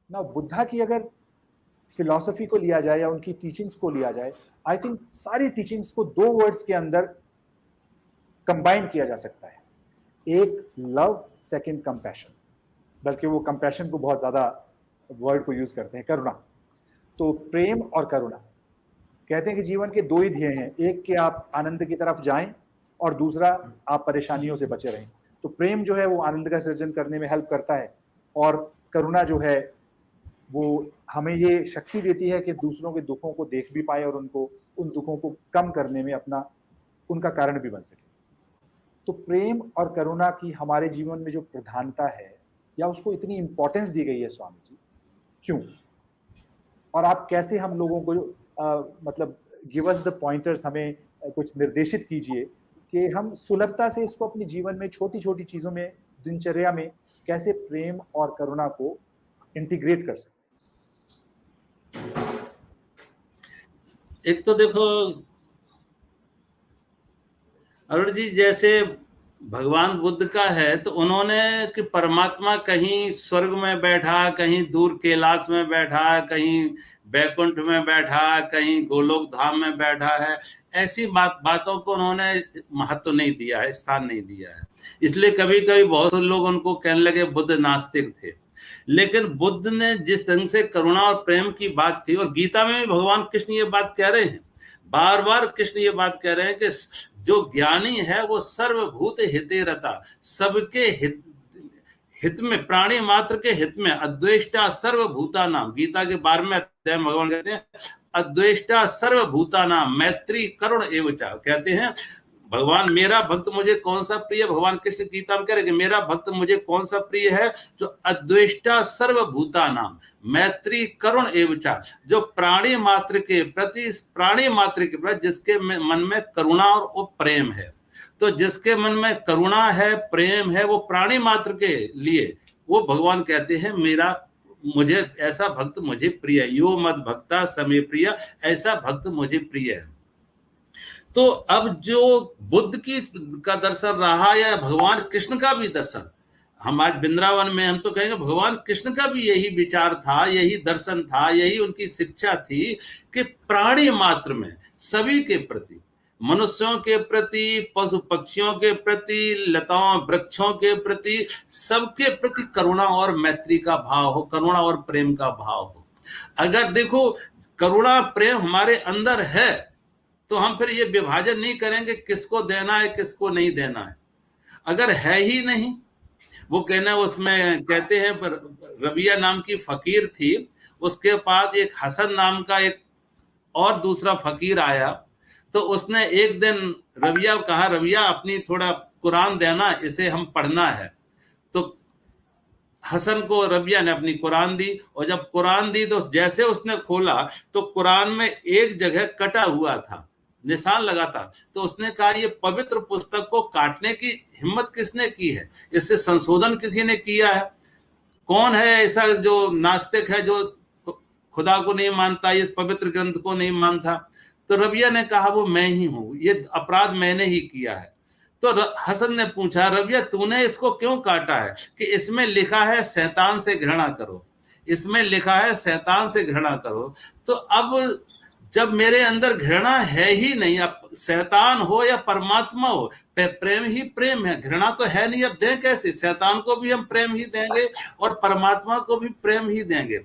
ना बुद्धा की अगर फिलॉसफी को लिया जाए या उनकी टीचिंग्स को लिया जाए, आई थिंक सारी टीचिंग्स को 2 वर्ड्स के अंदर कंबाइन किया जा सकता है। एक लव, सेकंड कंपैशन, बल्कि वो कंपैशन को बहुत ज्यादा वर्ड को यूज करते हैं, करुणा। तो प्रेम और करुणा, कहते हैं कि जीवन के 2 ही ध्येय हैं, एक कि आप आनंद की तरफ जाएं और दूसरा आप परेशानियों से बचे रहें। तो प्रेम जो है वो आनंद का सृजन करने में हेल्प करता है, और करुणा जो है वो हमें ये शक्ति देती है कि दूसरों के दुखों को देख भी पाए और उनको उन दुखों को कम करने में अपना उनका कारण भी बन सके। तो प्रेम और करुणा की हमारे जीवन में जो प्रधानता है या उसको इतनी इंपॉर्टेंस दी गई है स्वामी जी, क्यों? और आप कैसे हम लोगों को मतलब गिव अस द पॉइंटर्स, हमें कुछ निर्देशित कीजिए कि हम सुलभता से इसको अपने जीवन में छोटी छोटी चीजों में, दिनचर्या में कैसे प्रेम और करुणा को इंटीग्रेट कर सकते हैं। एक तो देखो अरुण जी, जैसे भगवान बुद्ध का है तो उन्होंने कि परमात्मा कहीं स्वर्ग में बैठा, कहीं दूर कैलाश में बैठा, कहीं बैकुंठ में बैठा, कहीं गोलोक धाम में बैठा है, ऐसी बातों को उन्होंने महत्व नहीं दिया है, स्थान नहीं दिया है। इसलिए कभी कभी बहुत से लोग उनको कहने लगे बुद्ध नास्तिक थे। लेकिन बुद्ध ने जिस ढंग से करुणा और प्रेम की बात की, और गीता में भी भगवान कृष्ण ये बात कह रहे हैं, बार बार कृष्ण ये बात कह रहे हैं कि जो ज्ञानी है वो सर्वभूत हिते रता, सबके हित में, प्राणी मात्र के हित में, अद्वेष्टा सर्वभूता नाम, गीता के 12वें अध्याय में भगवान कहते हैं अद्वेष्टा सर्वभूता नाम मैत्री करुण एवचा, कहते हैं भगवान मेरा भक्त मुझे कौन सा प्रिय, भगवान कृष्ण गीता में कह रहे कि मेरा भक्त मुझे कौन सा प्रिय है, जो अद्वेष्टा सर्वभूता नाम मैत्री करुण एवचा, जो प्राणी मात्र के प्रति जिसके मन में करुणा और प्रेम है। तो जिसके मन में करुणा है, प्रेम है, वो प्राणी मात्र के लिए वो भगवान कहते हैं मेरा, मुझे ऐसा भक्त मुझे प्रिय है, यो मद भक्ता समे प्रिय, ऐसा भक्त मुझे प्रिय है। तो अब जो बुद्ध की का दर्शन रहा या भगवान कृष्ण का भी दर्शन, हम आज वृंदावन में हम तो कहेंगे भगवान कृष्ण का भी यही विचार था, यही दर्शन था, यही उनकी शिक्षा थी कि प्राणी मात्र में सभी के प्रति, मनुष्यों के प्रति, पशु पक्षियों के प्रति, लताओं वृक्षों के प्रति, सबके प्रति करुणा और मैत्री का भाव हो, करुणा और प्रेम का भाव हो। अगर देखो करुणा प्रेम हमारे अंदर है तो हम फिर ये विभाजन नहीं करेंगे किसको देना है किसको नहीं देना है। अगर है ही नहीं, वो कहना, उसमें कहते हैं पर रबिया नाम की फकीर थी, उसके पास एक हसन नाम का एक और दूसरा फकीर आया, तो उसने एक दिन रबिया कहा, रबिया अपनी थोड़ा कुरान देना, इसे हम पढ़ना है। तो हसन को रबिया ने अपनी कुरान दी, और जब कुरान दी तो जैसे उसने खोला तो कुरान में एक जगह कटा हुआ था, निशान लगा था। तो उसने कहा ये पवित्र पुस्तक को काटने की हिम्मत किसने की है, इससे संशोधन किसी ने किया है? कौन है ऐसा जो नास्तिक है, जो खुदा को नहीं मानता, इस पवित्र ग्रंथ को नहीं मानता? तो रबिया ने कहा वो मैं ही हूं, ये अपराध मैंने ही किया है। तो हसन ने पूछा, रबिया तूने इसको क्यों काटा है? कि इसमें लिखा है शैतान से घृणा करो, इसमें लिखा है शैतान से घृणा करो। तो अब जब मेरे अंदर घृणा है ही नहीं, अब शैतान हो या परमात्मा हो, प्रेम ही प्रेम है, घृणा तो है नहीं, अब दें कैसे? शैतान को भी हम प्रेम ही देंगे और परमात्मा को भी प्रेम ही देंगे।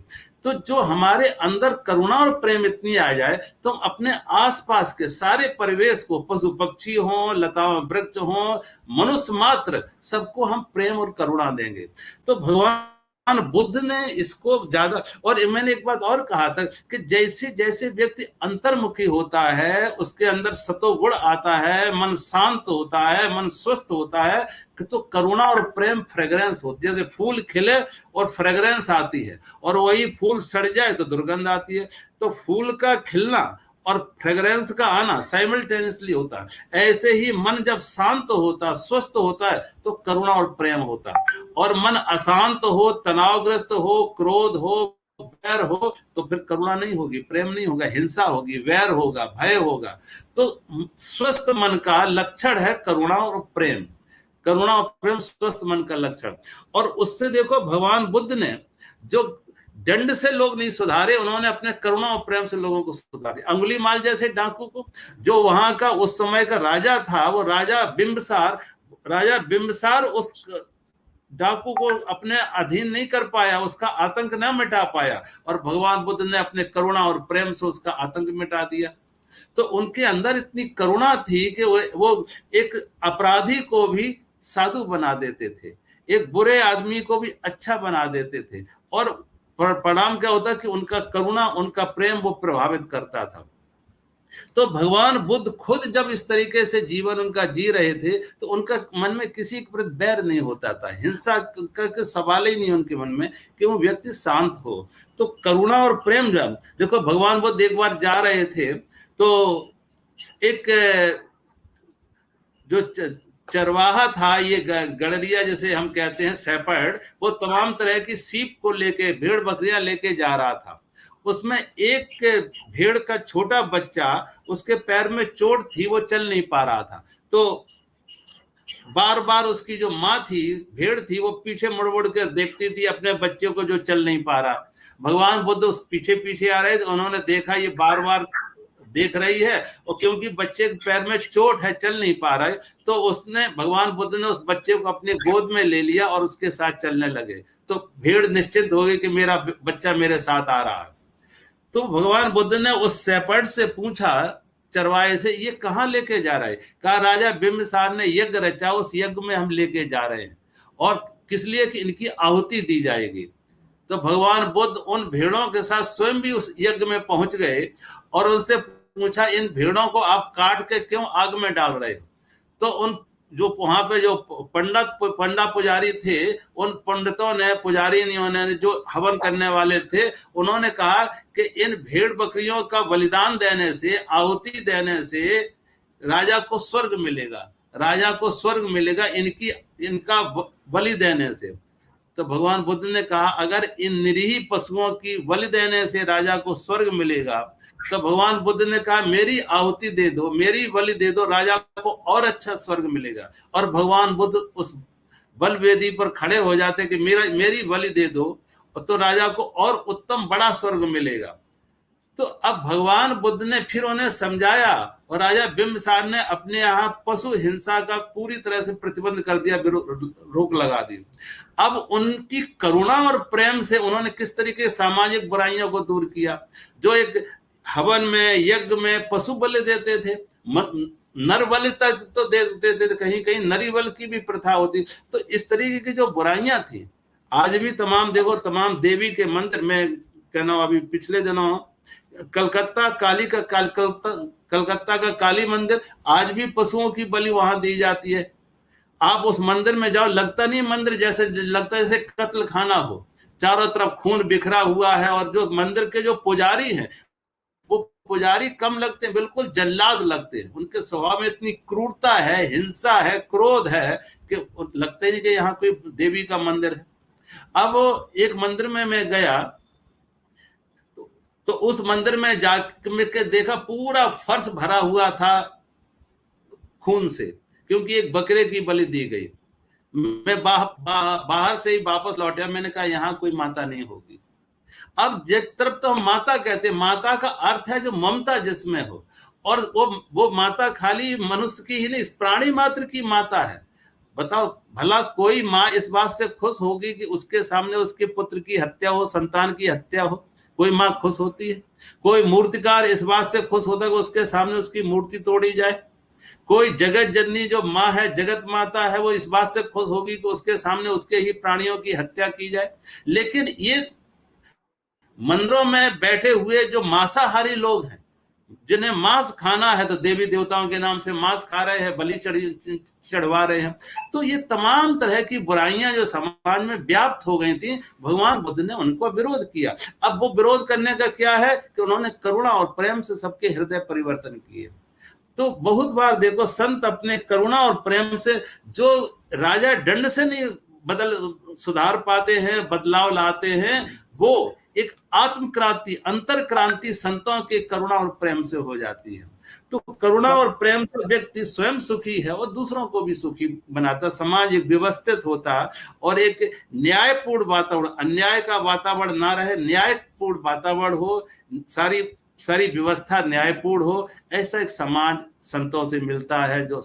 तो जो हमारे अंदर करुणा और प्रेम इतनी आ जाए तो हम अपने आसपास के सारे परिवेश को, पशु पक्षी हो, लताओं वृक्ष हो, मनुष्य मात्र, सबको हम प्रेम और करुणा देंगे। तो भगवान बुद्ध ने इसको ज्यादा, और मैंने एक बात और कहा था कि जैसे जैसे व्यक्ति अंतर्मुखी होता है, उसके अंदर सतोगुण आता है, मन शांत होता है, मन स्वस्थ होता है, तो करुणा और प्रेम फ्रेग्रेंस होती है। जैसे फूल खिले और फ्रेग्रेंस आती है, और वही फूल सड़ जाए तो दुर्गंध आती है। तो फूल का खिलना और फ्रेग्रेंस का आना साइमल्टेनियसली होता है। ऐसे ही मन जब शांत होता, स्वस्थ होता है, तो करुणा और प्रेम होता है। और मन अशांत हो, तनावग्रस्त हो, क्रोध हो, वैर हो, तो फिर करुणा नहीं होगी, प्रेम नहीं होगा, हिंसा होगी, वैर होगा, भय होगा। तो स्वस्थ मन का लक्षण है करुणा और प्रेम, करुणा और प्रेम स्वस्थ मन का लक्षण। और उससे देखो भगवान बुद्ध ने जो दंड से लोग नहीं सुधारे, उन्होंने अपने करुणा और प्रेम से लोगों को सुधारे। अंगुलीमाल जैसे डाकू को, जो वहां का उस समय का राजा था, वो राजा बिंबिसार उस डाकू को अपने अधीन नहीं कर पाया, उसका आतंक न मिटा पाया, और भगवान बुद्ध ने अपने करुणा और प्रेम से उसका आतंक मिटा दिया। तो उनके अंदर इतनी करुणा थी कि वो एक अपराधी को भी साधु बना देते थे, एक बुरे आदमी को भी अच्छा बना देते थे, और परिणाम क्या होता कि उनका करुणा, उनका प्रेम वो प्रभावित करता था। तो भगवान बुद्ध खुद जब इस तरीके से जीवन उनका जी रहे थे, तो उनका मन में किसी के प्रति बैर नहीं होता था, हिंसा का सवाल ही नहीं उनके मन में, कि वो व्यक्ति शांत हो। तो करुणा और प्रेम, जब देखो भगवान बुद्ध एक बार जा रहे थे, तो एक जो चरवाहा था, ये गड़रिया जैसे हम कहते हैं, शेपर्ड, वो तमाम तरह की सीप को लेके, भेड़ बकरियां लेके जा रहा था। उसमें एक भेड़ का छोटा बच्चा, उसके पैर में चोट थी, वो चल नहीं पा रहा था। तो बार बार उसकी जो माँ थी, भेड़ थी, वो पीछे मुड़ मुड़ के देखती थी अपने बच्चे को जो चल नहीं पा रहा। भगवान बुद्ध उस पीछे पीछे आ रहे थे, उन्होंने देखा ये बार बार देख रही है, और क्योंकि बच्चे के पैर में चोट है, चल नहीं पा रहा है, तो उसने, भगवान बुद्ध ने उस बच्चे को अपने गोद में ले लिया और उसके साथ चलने लगे। तो भेड़ निश्चिंत हो गई कि मेरा बच्चा मेरे साथ आ रहा है। तो भगवान बुद्ध ने उस शेपर्ड से पूछा, चरवाहे से, ये कहाँ लेके जा रहे? कहा, राजा बिंबिसार ने यज्ञ रचा, उस यज्ञ में हम लेके जा रहे हैं, और किस लिए? कि इनकी आहुति दी जाएगी। तो भगवान बुद्ध उन भेड़ों के साथ स्वयं भी उस यज्ञ में पहुंच गए और उनसे पूछा, इन भेड़ों को आप काट के क्यों आग में डाल रहे हो? तो उन जो वहां पे जो पंडा पुजारी थे, उन पंडितों ने, पुजारियों ने, जो हवन करने वाले थे, उन्होंने कहा कि इन भेड़ बकरियों का बलिदान देने से, आहुति देने से राजा को स्वर्ग मिलेगा, राजा को स्वर्ग मिलेगा इनका बलि देने से। तो भगवान बुद्ध ने कहा, अगर इन निरीह पशुओं की बलि देने से राजा को स्वर्ग मिलेगा, तो भगवान बुद्ध ने कहा, मेरी आहुति दे दो, मेरी बलि दे दो, राजा को और अच्छा स्वर्ग मिलेगा। और भगवान बुद्ध उस बल वेदी पर खड़े हो जाते कि मेरी बलि दे दो, तो राजा को और उत्तम बड़ा स्वर्ग मिलेगा। तो अब भगवान बुद्ध ने फिर उन्हें समझाया, और राजा बिंबिसार ने अपने यहाँ पशु हिंसा का पूरी तरह से प्रतिबंध कर दिया, रोक लगा दी। अब उनकी करुणा और प्रेम से उन्होंने किस तरीके सामाजिक बुराइयों को दूर किया। जो एक हवन में, यज्ञ में पशु बलि देते थे, नर बलि तक तो देते थे, कहीं कहीं नरी बलि की भी प्रथा होती। तो इस तरीके की जो बुराइयां थी, आज भी तमाम, देखो तमाम देवी के मंदिर में, कहना अभी पिछले दिनों कलकत्ता का काली मंदिर, आज भी पशुओं की बलि वहां दी जाती है। आप उस मंदिर में जाओ, लगता नहीं मंदिर जैसे, लगता है जैसे कत्ल खाना हो, चारों तरफ खून बिखरा हुआ है। और जो मंदिर के जो पुजारी हैं, वो पुजारी कम लगते हैं, बिल्कुल जल्लाद लगते हैं। उनके स्वभाव में इतनी क्रूरता है, हिंसा है, क्रोध है, कि लगता ही नहीं कि यहाँ कोई देवी का मंदिर है। अब एक मंदिर में मैं गया, तो उस मंदिर में जाके देखा, पूरा फर्श भरा हुआ था खून से, क्योंकि एक बकरे की बलि दी गई। मैं बाहर से ही वापस लौटा, मैंने कहा यहाँ कोई माता नहीं होगी। अब एक तरफ तो हम माता कहते हैं, माता का अर्थ है जो ममता जिसमें हो, और वो माता खाली मनुष्य की ही नहीं, प्राणी मात्र की माता है। बताओ, भला कोई माँ इस बात से खुश होगी कि उसके सामने उसके पुत्र की हत्या हो, संतान की हत्या हो? कोई माँ खुश होती है? कोई मूर्तिकार इस बात से खुश होता है कि उसके सामने उसकी मूर्ति तोड़ी जाए? कोई जगत जननी जो माँ है, जगत माता है, वो इस बात से खुश होगी कि उसके सामने उसके ही प्राणियों की हत्या की जाए? लेकिन ये मंदिरों में बैठे हुए जो मांसाहारी लोग हैं, जिन्हें मांस खाना है, तो देवी देवताओं के नाम से मांस खा रहे हैं, बलि चढ़वा रहे हैं। तो ये तमाम तरह की बुराइयां जो समाज में व्याप्त हो गई थी, भगवान बुद्ध ने उनको विरोध किया। अब वो विरोध करने का क्या है कि उन्होंने करुणा और प्रेम से सबके हृदय परिवर्तन किए। तो बहुत बार देखो, संत अपने करुणा और प्रेम से, जो राजा दंड से नहीं सुधार पाते हैं, बदलाव लाते हैं, वो एक आत्म क्रांति, अंतर क्रांति संतों के करुणा और प्रेम से हो जाती है। तो करुणा और प्रेम से व्यक्ति स्वयं सुखी है और दूसरों को भी सुखी बनाता, समाज एक व्यवस्थित होता और एक न्यायपूर्ण वातावरण, अन्याय का वातावरण ना रहे, न्यायपूर्ण वातावरण हो, सारी व्यवस्था न्यायपूर्ण हो, ऐसा एक समाज संतों से मिलता है जो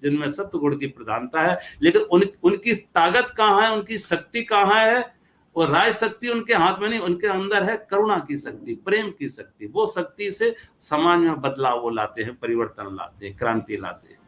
जिनमें सत्व गुण की प्रधानता है। लेकिन उनकी ताकत कहाँ है, उनकी शक्ति कहाँ है? और राज शक्ति उनके हाथ में नहीं, उनके अंदर है करुणा की शक्ति, प्रेम की शक्ति। वो शक्ति से समाज में बदलाव वो लाते हैं, परिवर्तन लाते हैं, क्रांति लाते हैं।